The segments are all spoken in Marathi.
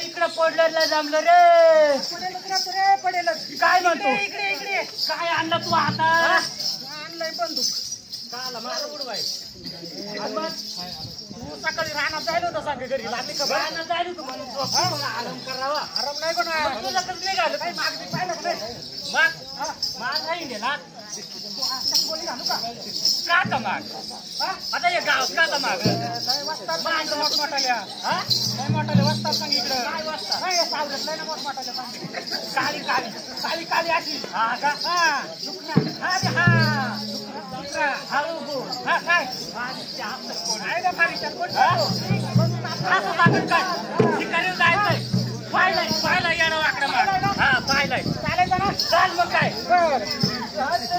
इकडे पडलं जमलं रे पडेल काय म्हणतो इकडे इकडे काय आणलं तू आता आणलंय बंदूक काला मला उडवाय तू सकाळी रानात जायला होता सांगे घरी लागली का रानात जायला होतो म्हणून आराम करावा आराम नाही पण तुझं कसं निघालं काही मागणी पाहिलं का नाही मग माग नाही गेला गोळी घालू का का माग आता हे गाव का माग वाजतात मोठमोठाल्या काय मोठाले वाजतात सांग इकडं काय वाजतात नाही सावरत नाही ना मोठमोठाल्या काळी काळी काळी काळी अशी हा का हा हळू बोल हा काय कोण आहे का मारीच्या कोण असं सांगत काय शिकारीला जायचंय पाहिलंय येणं वाकडं माग हा पाहिलंय चालायचं ना चाल मग काय काय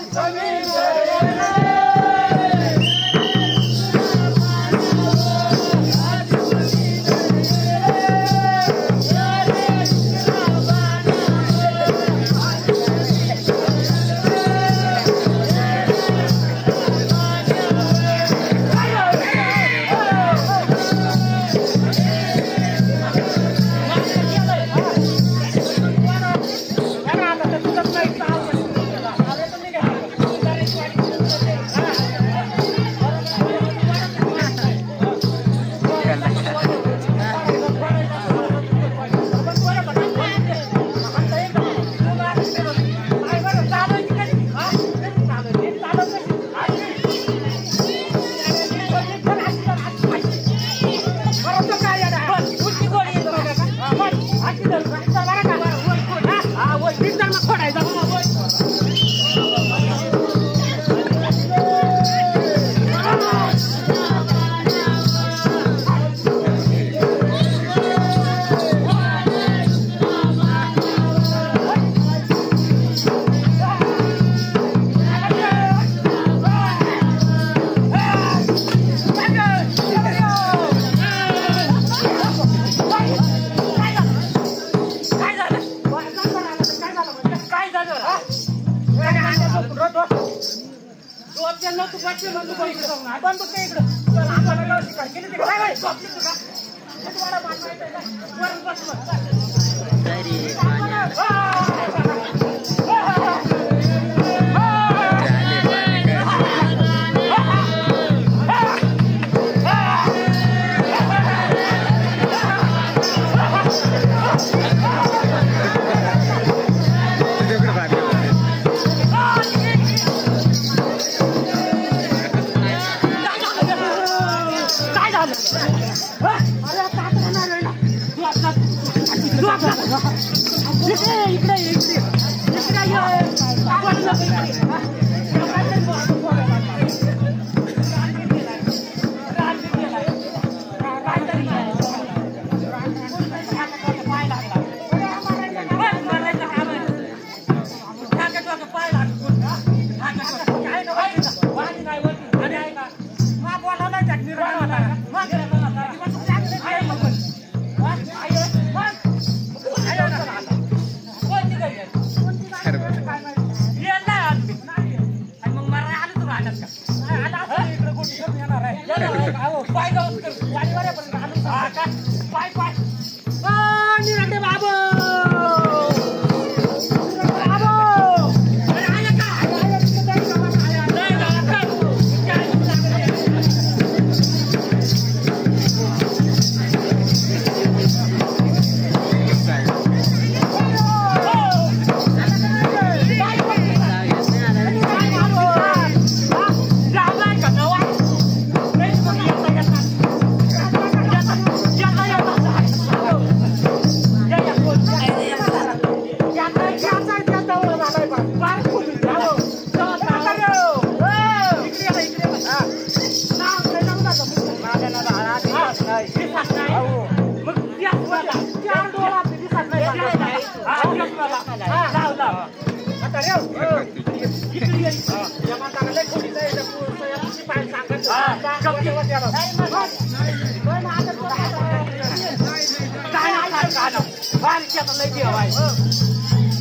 बारीच्याचा लय देव आहे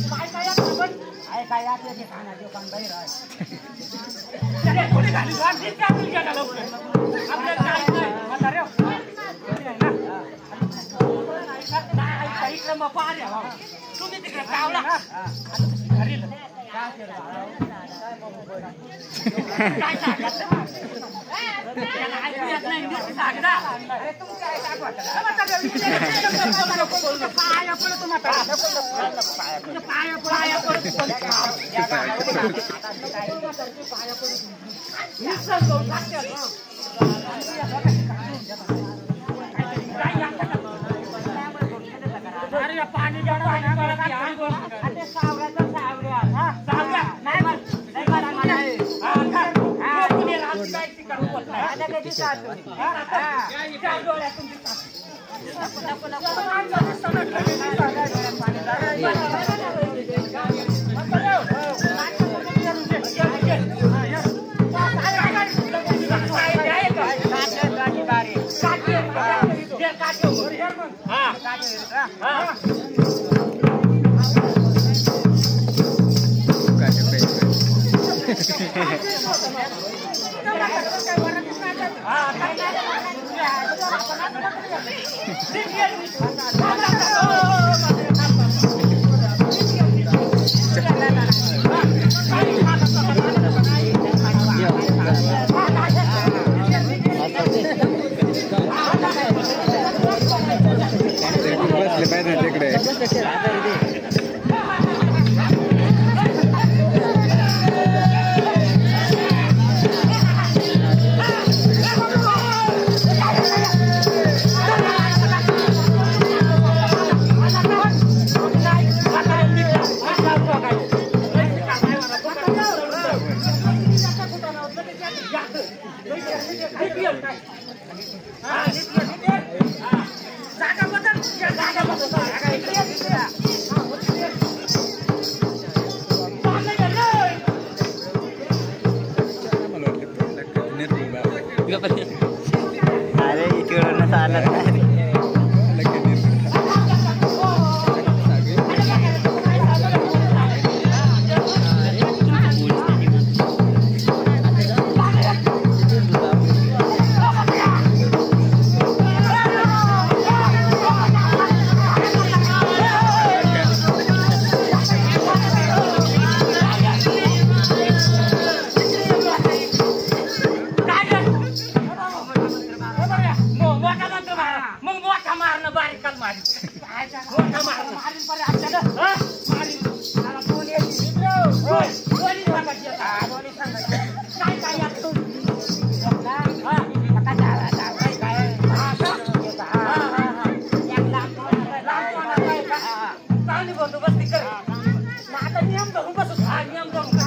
काय काय आपण काय काय आपल्या ते खाना देव पण बाहेर आहे त्याला कोणी घाली घाल ते आपण गेला लवकर आपल्याला काय नाही म्हातारे नाही इकडे मग पाहण्या तुम्ही तिकडे कावला घरी काय सांगत त्याला ऐकूयात नाही नुसतं सांगता अरे तुम्ही काय सांगता पाया पडतो म्हातारा पाया पडतो पाया अरे पाणी सावऱ्याचा सावऱ्या सावऱ्या नाही अरे इकडून चालत नाही बंदोबस्ती कर आता नियम धरून बसू नियम धरून